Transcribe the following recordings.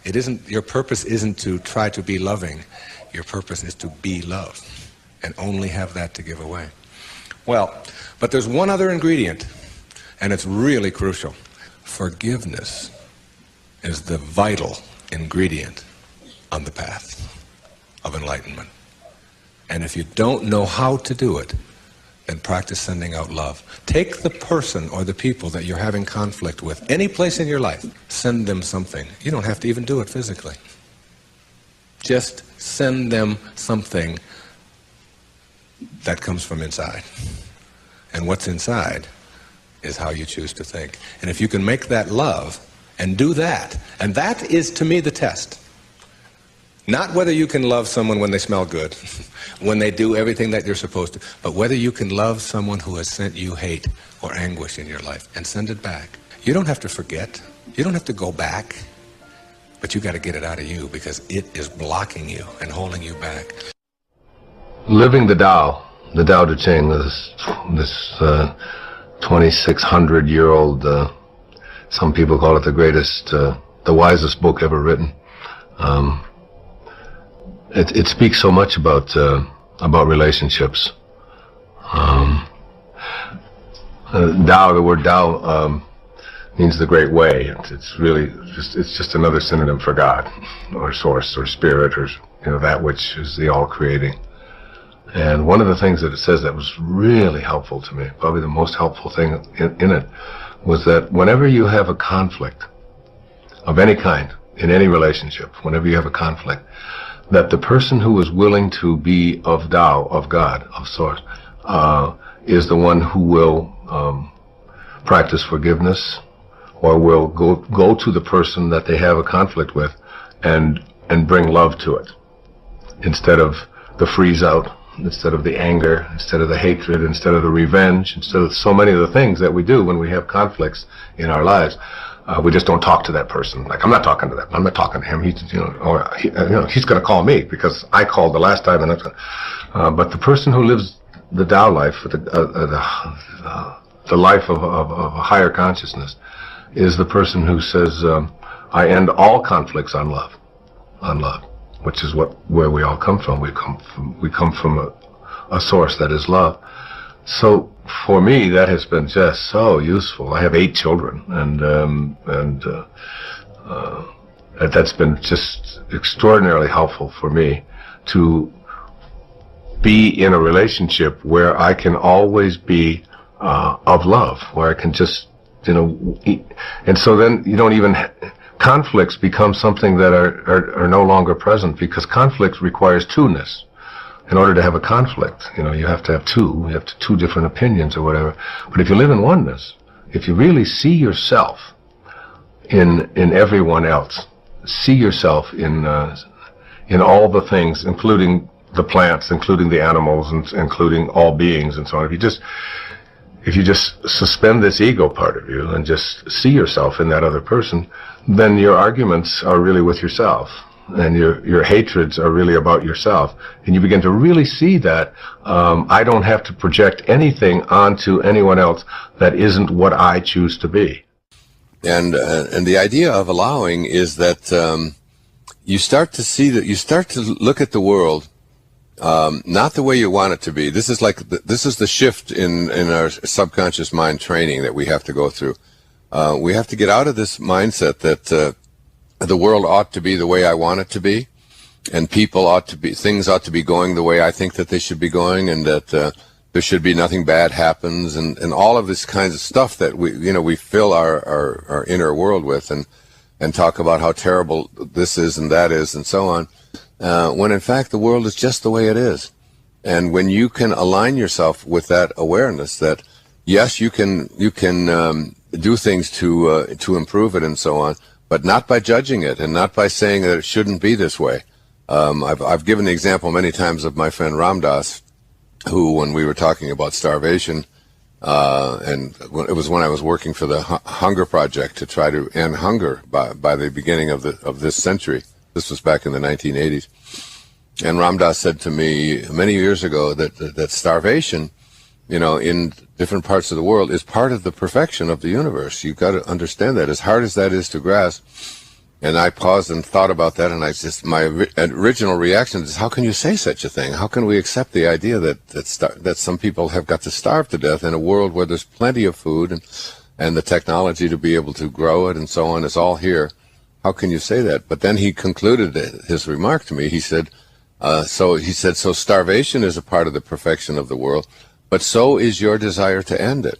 It isn't, your purpose isn't to try to be loving. Your purpose is to be love, and only have that to give away. Well, but there's one other ingredient, and it's really crucial. Forgiveness is the vital ingredient on the path of enlightenment. And if you don't know how to do it, then practice sending out love. Take the person or the people that you're having conflict with, any place in your life, send them something. You don't have to even do it physically. Just send them something that comes from inside. And what's inside is how you choose to think. And if you can make that love and do that, and that is to me the test. Not whether you can love someone when they smell good, when they do everything that you're supposed to, but whether you can love someone who has sent you hate or anguish in your life and send it back. You don't have to forget. You don't have to go back. But you got to get it out of you because it is blocking you and holding you back. Living the Tao Te Ching, this 2,600-year-old, some people call it the greatest, the wisest book ever written. It speaks so much about relationships. Tao, the word Tao, means the great way. It's really just another synonym for God, or source, or spirit, or that which is the all-creating. And one of the things that it says that was really helpful to me, probably the most helpful thing in it, was that whenever you have a conflict of any kind in any relationship, whenever you have a conflict, that the person who is willing to be of Tao, of God, of Source, is the one who will practice forgiveness, or will go to the person that they have a conflict with and bring love to it, instead of the freeze out, instead of the anger, instead of the hatred, instead of the revenge, instead of so many of the things that we do when we have conflicts in our lives. We just don't talk to that person. Like, I'm not talking to that. I'm not talking to him. He's going to call me because I called the last time. And but the person who lives the Tao life, the life of a higher consciousness, is the person who says, "I end all conflicts on love," which is where we all come from. We come from a source that is love. So for me, that has been just so useful. I have 8 children, and that's been just extraordinarily helpful for me to be in a relationship where I can always be of love, where I can just, and so then you don't even, conflicts become something that are no longer present, because conflict requires two-ness. In order to have a conflict, you have to have two different opinions or whatever. But if you live in oneness, if you really see yourself in everyone else, see yourself in all the things, including the plants, including the animals, and including all beings and so on. If you just suspend this ego part of you and just see yourself in that other person, then your arguments are really with yourself. And your hatreds are really about yourself. And you begin to really see that I don't have to project anything onto anyone else that isn't what I choose to be. And the idea of allowing is that you start to see that, you start to look at the world not the way you want it to be. This is the shift in our subconscious mind training that we have to go through. We have to get out of this mindset that the world ought to be the way I want it to be, and things ought to be going the way I think that they should be going, and that there should be nothing bad happens, and all of this kinds of stuff that we fill our inner world with, and talk about how terrible this is and that is and so on, when in fact the world is just the way it is. And when you can align yourself with that awareness that yes, you can do things to improve it and so on, but not by judging it, and not by saying that it shouldn't be this way. I've given the example many times of my friend Ram Dass, who, when we were talking about starvation, and it was when I was working for the Hunger Project to try to end hunger by the beginning of this century. This was back in the 1980s. And Ram Dass said to me many years ago that starvation, in different parts of the world, is part of the perfection of the universe. You've got to understand that. As hard as that is to grasp, And I paused and thought about that, and my original reaction is, how can you say such a thing? How can we accept the idea that some people have got to starve to death in a world where there's plenty of food and the technology to be able to grow it and so on is all here? How can you say that? But then he concluded his remark to me. He said, so starvation is a part of the perfection of the world, but so is your desire to end it.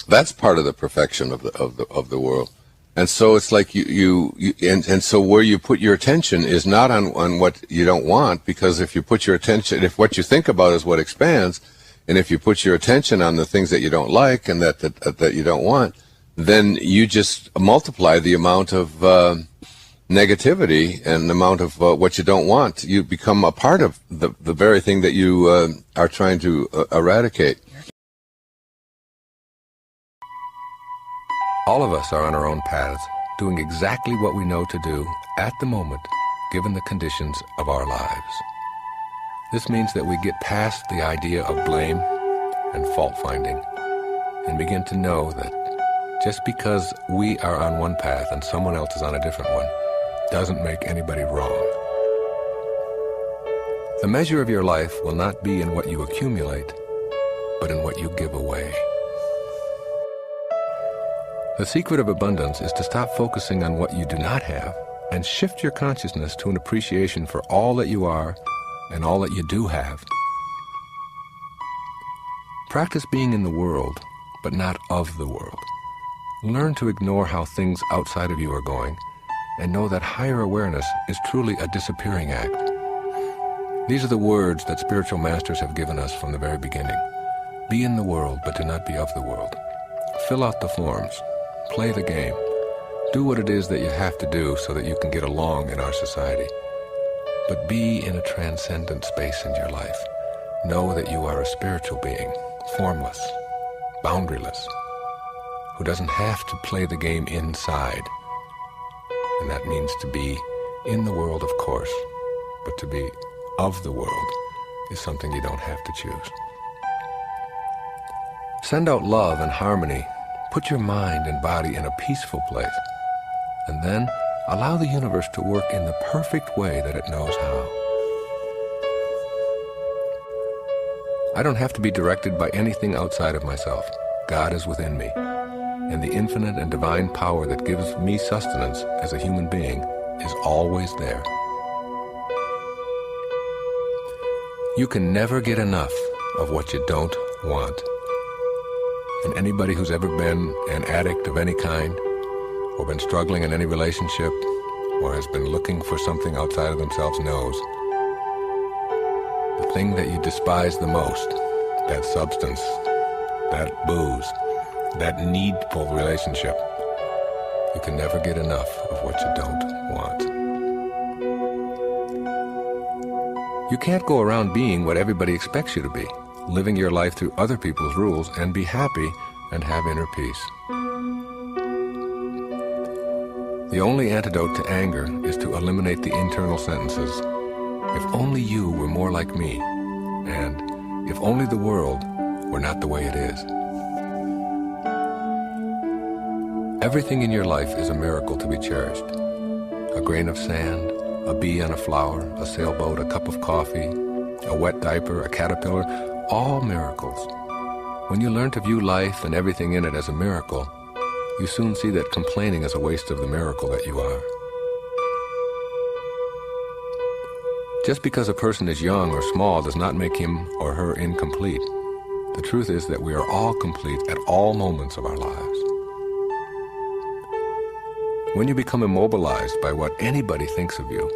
That's part of the perfection of the world. And so it's like and so where you put your attention is not on what you don't want, because if what you think about is what expands, and if you put your attention on the things that you don't like and that you don't want, then you just multiply the amount of negativity and the amount of what you don't want. You become a part of the very thing that you are trying to eradicate. All of us are on our own paths, doing exactly what we know to do at the moment, given the conditions of our lives. This means that we get past the idea of blame and fault-finding and begin to know that just because we are on one path and someone else is on a different one doesn't make anybody wrong. The measure of your life will not be in what you accumulate, but in what you give away. The secret of abundance is to stop focusing on what you do not have and shift your consciousness to an appreciation for all that you are and all that you do have. Practice being in the world, but not of the world. Learn to ignore how things outside of you are going and know that higher awareness is truly a disappearing act. These are the words that spiritual masters have given us from the very beginning. Be in the world, but do not be of the world. Fill out the forms. Play the game. Do what it is that you have to do so that you can get along in our society. But be in a transcendent space in your life. Know that you are a spiritual being, formless, boundaryless, who doesn't have to play the game inside. And that means to be in the world, of course, but to be of the world is something you don't have to choose. Send out love and harmony. Put your mind and body in a peaceful place, and then allow the universe to work in the perfect way that it knows how. I don't have to be directed by anything outside of myself. God is within me, and the infinite and divine power that gives me sustenance as a human being is always there. You can never get enough of what you don't want. And anybody who's ever been an addict of any kind, or been struggling in any relationship, or has been looking for something outside of themselves knows the thing that you despise the most, that substance, that booze, that needful relationship, you can never get enough of what you don't want. You can't go around being what everybody expects you to be, living your life through other people's rules, and be happy and have inner peace. The only antidote to anger is to eliminate the internal sentences, "If only you were more like me," and "If only the world were not the way it is." Everything in your life is a miracle to be cherished. A grain of sand, a bee on a flower, a sailboat, a cup of coffee, a wet diaper, a caterpillar, all miracles. When you learn to view life and everything in it as a miracle, you soon see that complaining is a waste of the miracle that you are. Just because a person is young or small does not make him or her incomplete. The truth is that we are all complete at all moments of our lives. When you become immobilized by what anybody thinks of you,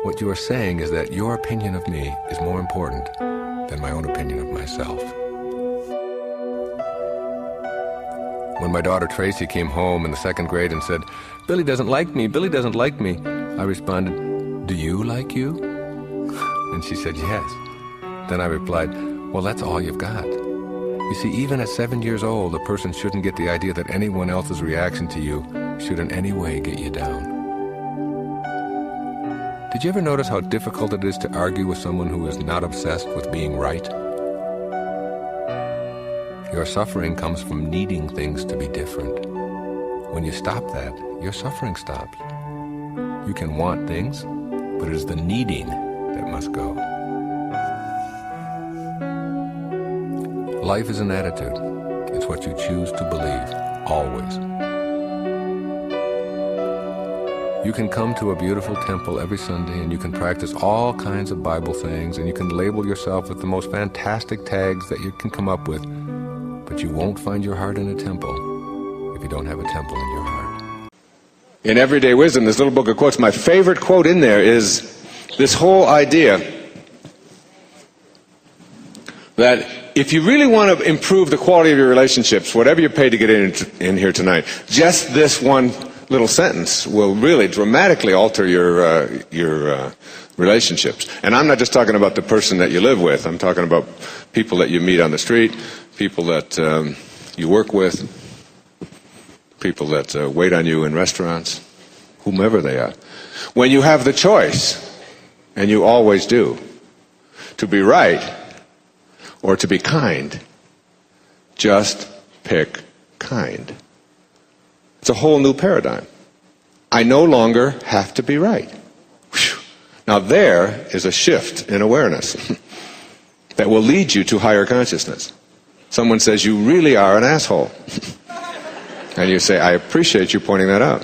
what you are saying is that your opinion of me is more important than my own opinion of myself. When my daughter Tracy came home in the 2nd grade and said, "Billy doesn't like me, Billy doesn't like me," I responded, "Do you like you?" And she said, "Yes." Then I replied, "Well, that's all you've got." You see, even at 7 years old, a person shouldn't get the idea that anyone else's reaction to you should in any way get you down. Did you ever notice how difficult it is to argue with someone who is not obsessed with being right? Your suffering comes from needing things to be different. When you stop that, your suffering stops. You can want things, but it is the needing that must go. Life is an attitude. It's what you choose to believe, always. You can come to a beautiful temple every Sunday and you can practice all kinds of Bible things and you can label yourself with the most fantastic tags that you can come up with, but you won't find your heart in a temple if you don't have a temple in your heart. In Everyday Wisdom, this little book of quotes, my favorite quote in there is this whole idea that if you really want to improve the quality of your relationships, whatever you pay to get in here tonight, just this one little sentence will really dramatically alter your relationships. And I'm not just talking about the person that you live with. I'm talking about people that you meet on the street, people that you work with, people that wait on you in restaurants, whomever they are. When you have the choice, and you always do, to be right or to be kind, just pick kind. It's a whole new paradigm. I no longer have to be right. Whew. Now there is a shift in awareness that will lead you to higher consciousness. Someone says, you really are an asshole. And you say, I appreciate you pointing that out.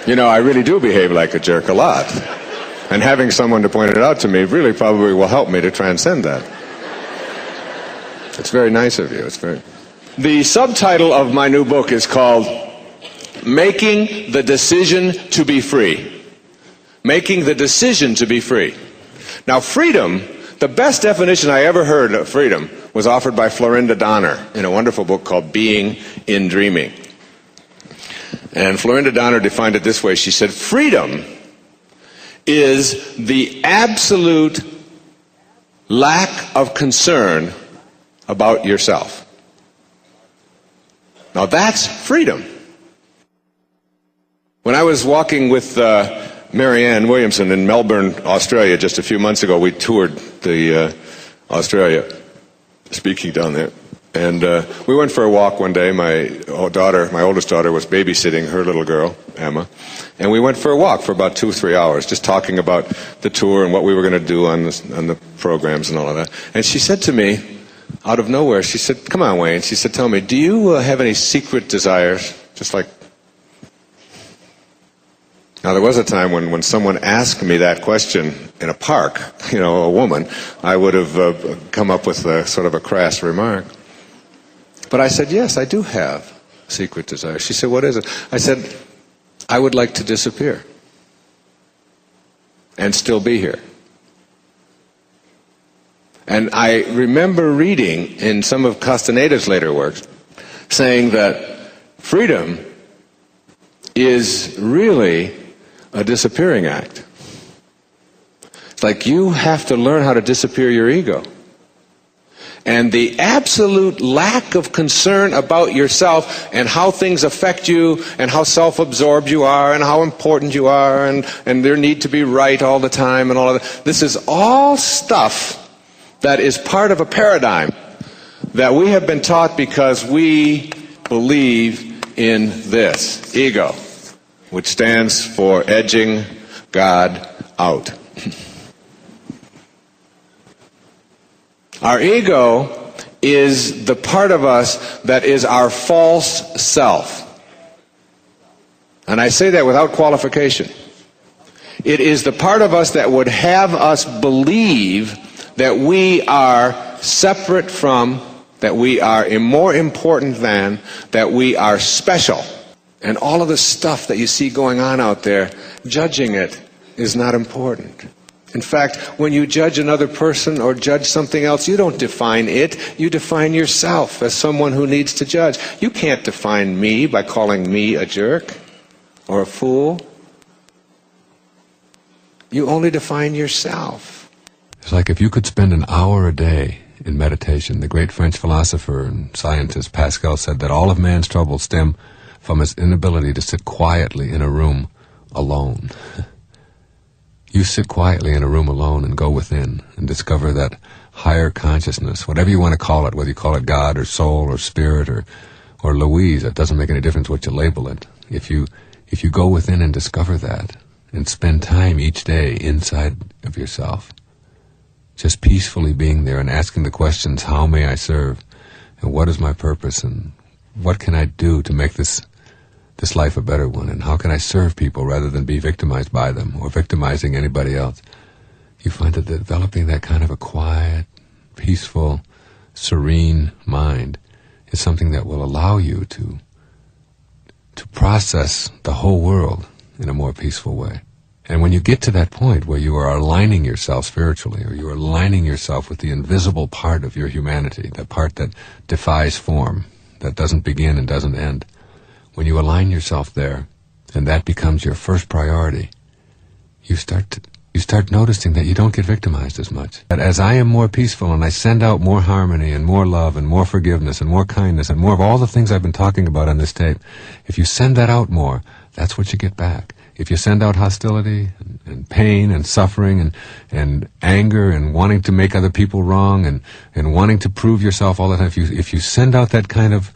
You know, I really do behave like a jerk a lot. And having someone to point it out to me really probably will help me to transcend that. It's very nice of you. It's very... The subtitle of my new book is called Making the Decision to be Free. Making the decision to be free. Now, freedom, the best definition I ever heard of freedom was offered by Florinda Donner in a wonderful book called Being in Dreaming. And Florinda Donner defined it this way. She said, freedom is the absolute lack of concern about yourself. Now that's freedom. When I was walking with Marianne Williamson in Melbourne, Australia, just a few months ago, we toured Australia, speaking down there. And we went for a walk one day. My oldest daughter, was babysitting her little girl, Emma. And we went for a walk for about 2-3 hours, just talking about the tour and what we were going to do on the programs and all of that. And she said to me, out of nowhere, she said, come on, Wayne. She said, tell me, do you have any secret desires? Just like... Now, there was a time when someone asked me that question in a park, you know, a woman, I would have come up with sort of a crass remark. But I said, yes, I do have secret desires. She said, what is it? I said, I would like to disappear and still be here. And I remember reading in some of Castaneda's later works saying that freedom is really a disappearing act. It's like you have to learn how to disappear your ego. And the absolute lack of concern about yourself and how things affect you and how self-absorbed you are and how important you are and their need to be right all the time and all of that. This is all stuff that is part of a paradigm that we have been taught because we believe in this, ego, which stands for edging God out. Our ego is the part of us that is our false self. And I say that without qualification. It is the part of us that would have us believe that we are separate from, that we are more important than, that we are special. And all of the stuff that you see going on out there, judging it is not important. In fact, when you judge another person or judge something else, you don't define it. You define yourself as someone who needs to judge. You can't define me by calling me a jerk or a fool. You only define yourself. It's like if you could spend an hour a day in meditation. The great French philosopher and scientist Pascal said that all of man's troubles stem from his inability to sit quietly in a room alone. You sit quietly in a room alone and go within and discover that higher consciousness, whatever you want to call it, whether you call it God or soul or spirit or or Louise. It doesn't make any difference what you label it. If you go within and discover that, and spend time each day inside of yourself, just peacefully being there and asking the questions, how may I serve? And what is my purpose? And what can I do to make this life a better one? And how can I serve people rather than be victimized by them or victimizing anybody else? You find that developing that kind of a quiet, peaceful, serene mind is something that will allow you to process the whole world in a more peaceful way. And when you get to that point where you are aligning yourself spiritually, or you are aligning yourself with the invisible part of your humanity, the part that defies form, that doesn't begin and doesn't end, when you align yourself there, and that becomes your first priority, you start noticing that you don't get victimized as much. That as I am more peaceful and I send out more harmony and more love and more forgiveness and more kindness and more of all the things I've been talking about on this tape, if you send that out more, that's what you get back. If you send out hostility and pain and suffering and anger and wanting to make other people wrong and wanting to prove yourself all the time, if you send out that kind of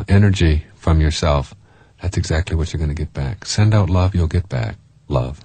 energy from yourself, that's exactly what you're going to get back. Send out love, you'll get back love.